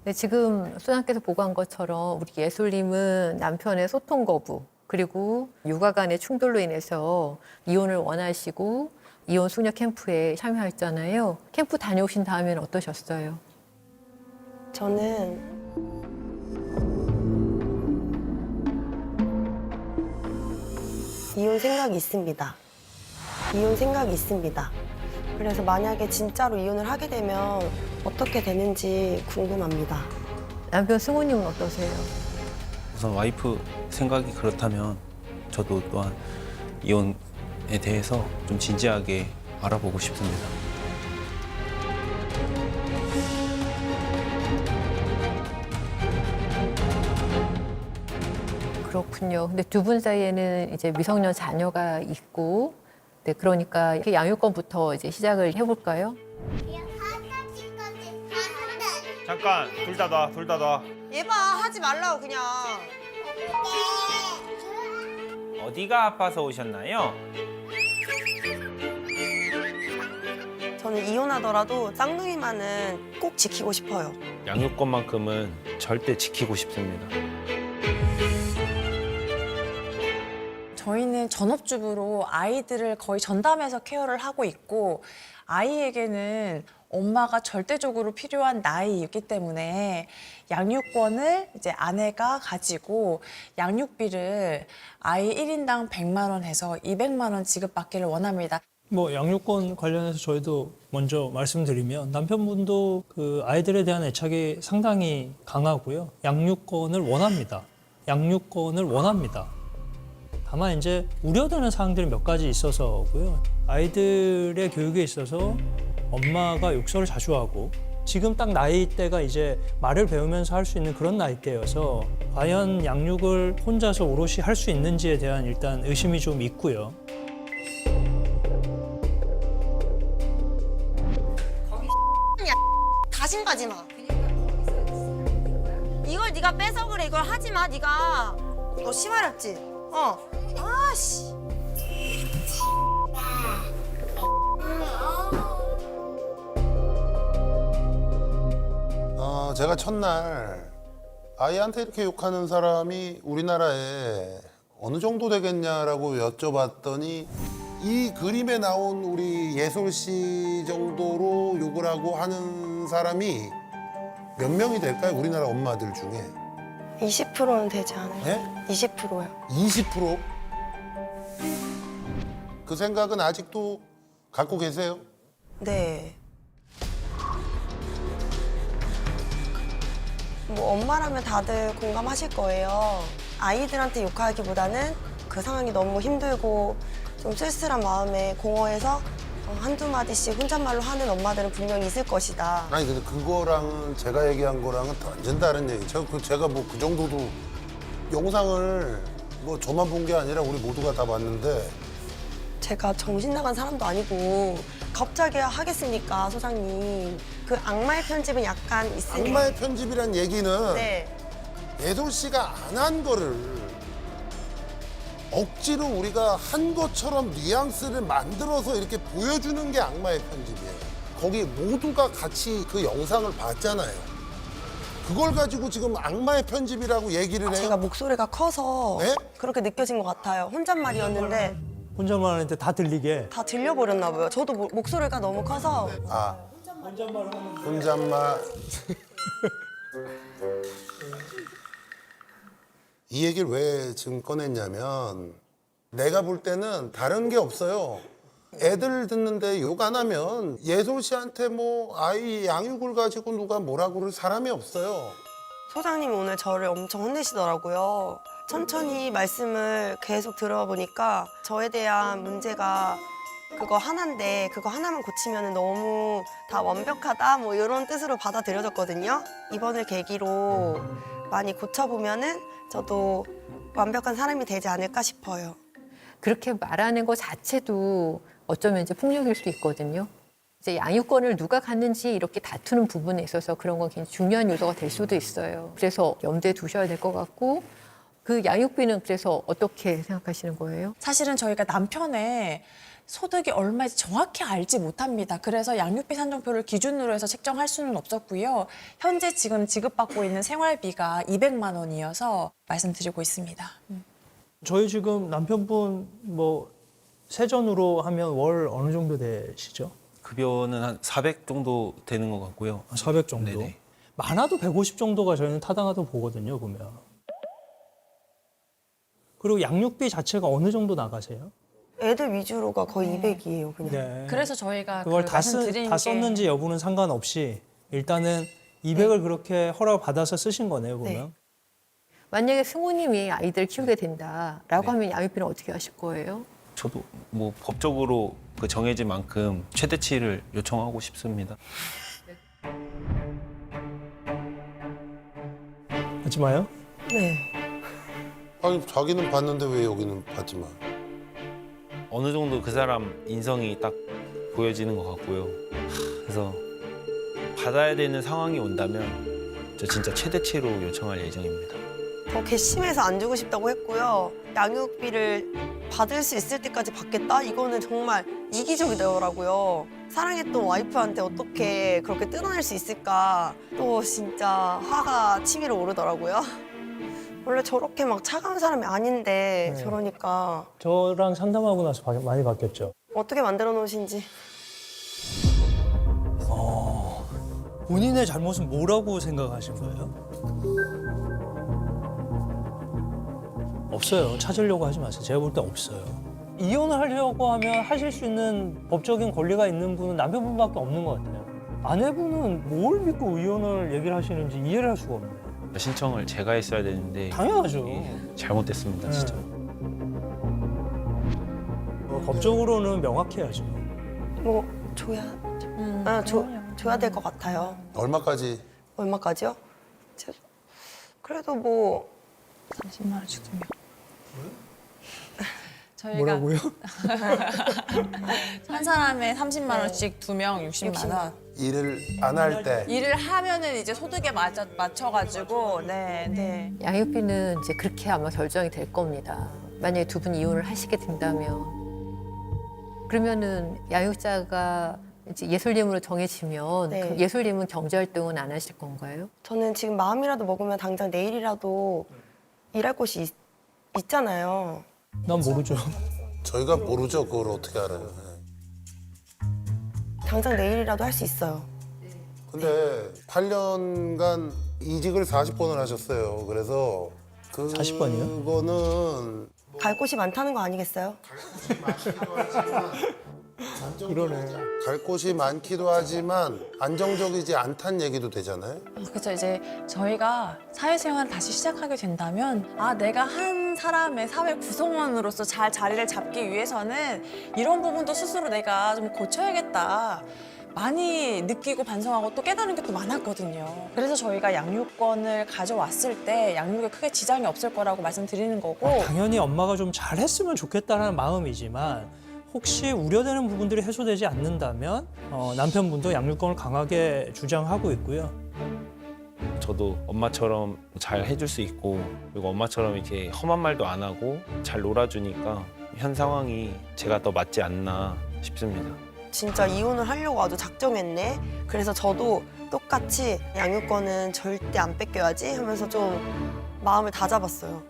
네, 지금 수장께서 보고한 것처럼 우리 예술님은 남편의 소통 거부 그리고 육아 간의 충돌로 인해서 이혼을 원하시고 이혼 숙녀 캠프에 참여했잖아요. 캠프 다녀오신 다음에는 어떠셨어요? 저는 이혼 생각이 있습니다. 이혼 생각이 있습니다. 그래서 만약에 진짜로 이혼을 하게 되면 어떻게 되는지 궁금합니다. 남편 승우님은 어떠세요? 우선 와이프 생각이 그렇다면 저도 또한 이혼에 대해서 좀 진지하게 알아보고 싶습니다. 그렇군요. 근데 두 분 사이에는 이제 미성년 자녀가 있고, 네, 그러니까 이렇게 양육권부터 이제 시작을 해볼까요? 잠깐 둘 다 놔, 둘 다 놔. 얘봐 하지 말라고 그냥. 어디가 아파서 오셨나요? 저는 이혼하더라도 쌍둥이만은 꼭 지키고 싶어요. 양육권만큼은 절대 지키고 싶습니다. 저희는 전업주부로 아이들을 거의 전담해서 케어를 하고 있고 아이에게는 엄마가 절대적으로 필요한 나이이기 때문에 양육권을 이제 아내가 가지고 양육비를 아이 1인당 100만 원 해서 200만 원 지급받기를 원합니다. 뭐 양육권 관련해서 저희도 먼저 말씀드리면 남편분도 그 아이들에 대한 애착이 상당히 강하고요. 양육권을 원합니다. 양육권을 원합니다. 다만 이제 우려되는 사항들이 몇 가지 있어서고요. 아이들의 교육에 있어서 엄마가 욕설을 자주 하고 지금 딱 나이대가 이제 말을 배우면서 할 수 있는 그런 나이대여서 과연 양육을 혼자서 오롯이 할 수 있는지에 대한 일단 의심이 좀 있고요. 다신 가지 마. 이걸 네가 뺏어 그래. 이걸 하지 마. 네가. 너 심하렸지? 아씨. 제가 첫날 아이한테 이렇게 욕하는 사람이 우리나라에 어느 정도 되겠냐라고 여쭤봤더니 이 그림에 나온 우리 예솔 씨 정도로 욕을 하고 하는 사람이 몇 명이 될까요? 우리나라 엄마들 중에. 20%는 되지 않아요? 네? 20%요. 20%? 그 생각은 아직도 갖고 계세요? 네. 뭐 엄마라면 다들 공감하실 거예요. 아이들한테 욕하기보다는 그 상황이 너무 힘들고 좀 쓸쓸한 마음에 공허해서 한두 마디씩 혼잣말로 하는 엄마들은 분명히 있을 것이다. 아니 근데 그거랑은 제가 얘기한 거랑은 완전 다른 얘기. 제가 뭐 그 정도도 영상을 뭐 저만 본 게 아니라 우리 모두가 다 봤는데 제가 정신 나간 사람도 아니고 갑자기 하겠습니까, 소장님. 그 악마의 편집은 약간 있으니까. 악마의 편집이란 얘기는 네. 예솔 씨가 안 한 거를 억지로 우리가 한 것처럼 뉘앙스를 만들어서 이렇게 보여주는 게 악마의 편집이에요. 거기 모두가 같이 그 영상을 봤잖아요. 그걸 가지고 지금 악마의 편집이라고 얘기를 해요. 제가 목소리가 커서 네? 그렇게 느껴진 것 같아요. 혼잣말이었는데 혼자만 하는데 다 들리게. 다 들려버렸나 봐요. 저도 목소리가 너무 커서. 아, 혼잣말. 이 얘기를 왜 지금 꺼냈냐면 내가 볼 때는 다른 게 없어요. 애들 듣는데 욕 안 하면 예솔 씨한테 뭐 아이 양육을 가지고 누가 뭐라 그럴 사람이 없어요. 소장님이 오늘 저를 엄청 혼내시더라고요. 천천히 말씀을 계속 들어보니까 저에 대한 문제가 그거 하나인데 그거 하나만 고치면 너무 다 완벽하다 뭐 이런 뜻으로 받아들여졌거든요. 이번을 계기로 많이 고쳐보면은 저도 완벽한 사람이 되지 않을까 싶어요. 그렇게 말하는 것 자체도 어쩌면 이제 폭력일 수 있거든요. 이제 양육권을 누가 갖는지 이렇게 다투는 부분에 있어서 그런 건 굉장히 중요한 요소가 될 수도 있어요. 그래서 염두에 두셔야 될 것 같고 그 양육비는 그래서 어떻게 생각하시는 거예요? 사실은 저희가 남편의 소득이 얼마인지 정확히 알지 못합니다. 그래서 양육비 산정표를 기준으로 해서 책정할 수는 없었고요. 현재 지금 지급받고 있는 생활비가 200만 원이어서 말씀드리고 있습니다. 저희 지금 남편분 뭐 세전으로 하면 월 어느 정도 되시죠? 급여는 한 400 정도 되는 것 같고요. 400 정도. 네네. 많아도 150 정도가 저희는 타당하다고 보거든요, 보면. 그리고 양육비 자체가 어느 정도 나가세요? 애들 위주로가 거의 200이에요, 그냥. 네. 그래서 저희가 그걸 그 다 말씀드린 게 썼는지 여부는 상관없이 일단은 200을 그렇게 허락을 받아서 쓰신 거네요, 보면. 네. 만약에 승우님이 아이들 키우게 된다라고 네. 하면 양육비는 어떻게 하실 거예요? 저도 뭐 법적으로 그 정해진 만큼 최대치를 요청하고 싶습니다. 하지 마요. 네. 아니 자기는 받는데 왜 여기는 받지 마? 어느 정도 그 사람 인성이 딱 보여지는 것 같고요. 그래서 받아야 되는 상황이 온다면 저 진짜 최대치로 요청할 예정입니다. 더 괘씸해서 안 주고 싶다고 했고요. 양육비를 받을 수 있을 때까지 받겠다? 이거는 정말 이기적이더라고요. 사랑했던 와이프한테 어떻게 그렇게 뜯어낼 수 있을까? 또 진짜 화가 치밀어 오르더라고요. 원래 저렇게 막 차가운 사람이 아닌데 네. 저러니까 저랑 상담하고 나서 많이 바뀌었죠. 어떻게 만들어 놓으신지. 본인의 잘못은 뭐라고 생각하신 거예요? 없어요. 찾으려고 하지 마세요. 제가 볼 때 없어요. 이혼을 하려고 하면 하실 수 있는 법적인 권리가 있는 분은 남편분밖에 없는 것 같아요. 아내분은 뭘 믿고 이혼을 얘기를 하시는지 이해를 할 수가 없네요. 신청을 제가 했어야 되는데 당연하죠. 잘못됐습니다, 진짜. 법적으로는 명확해야죠. 뭐 줘야 줘야 될 것 같아요. 얼마까지? 얼마까지요? 그래도 뭐 30만 원씩 주면. 저희가 뭐라고요? 한 사람에 30만 원씩 2명 60만 원. 일을 안 할 때. 일을 하면은 이제 소득에 맞춰가지고 네. 양육비는 이제 그렇게 아마 결정이 될 겁니다. 만약에 두 분이 이혼을 하시게 된다면. 그러면은 양육자가 이제 예술님으로 정해지면 네. 그럼 예술님은 경제활동은 안 하실 건가요? 저는 지금 마음이라도 먹으면 당장 내일이라도 일할 곳이 있잖아요. 난 모르죠. 저희가 모르죠. 그걸 어떻게 알아요. 네. 당장 내일이라도 할 수 있어요. 근데 8년간 이직을 40번을 하셨어요. 그래서 40번 이요? 그거는 갈 곳이 많다는 거 아니겠어요? 그러네. 갈 곳이 많기도 하지만 안정적이지 않다는 얘기도 되잖아요. 그래서 이제 저희가 사회생활을 다시 시작하게 된다면 내가 한 사람의 사회 구성원으로서 잘 자리를 잡기 위해서는 이런 부분도 스스로 내가 좀 고쳐야겠다. 많이 느끼고 반성하고 또 깨달은 게 또 많았거든요. 그래서 저희가 양육권을 가져왔을 때 양육에 크게 지장이 없을 거라고 말씀드리는 거고 당연히 엄마가 좀 잘했으면 좋겠다는 마음이지만 혹시 우려되는 부분들이 해소되지 않는다면 남편분도 양육권을 강하게 주장하고 있고요. 저도 엄마처럼 잘 해줄 수 있고 그리고 엄마처럼 이렇게 험한 말도 안 하고 잘 놀아주니까 현 상황이 제가 더 맞지 않나 싶습니다. 진짜 이혼을 하려고 아주 작정했네. 그래서 저도 똑같이 양육권은 절대 안 뺏겨야지 하면서 좀 마음을 다잡았어요.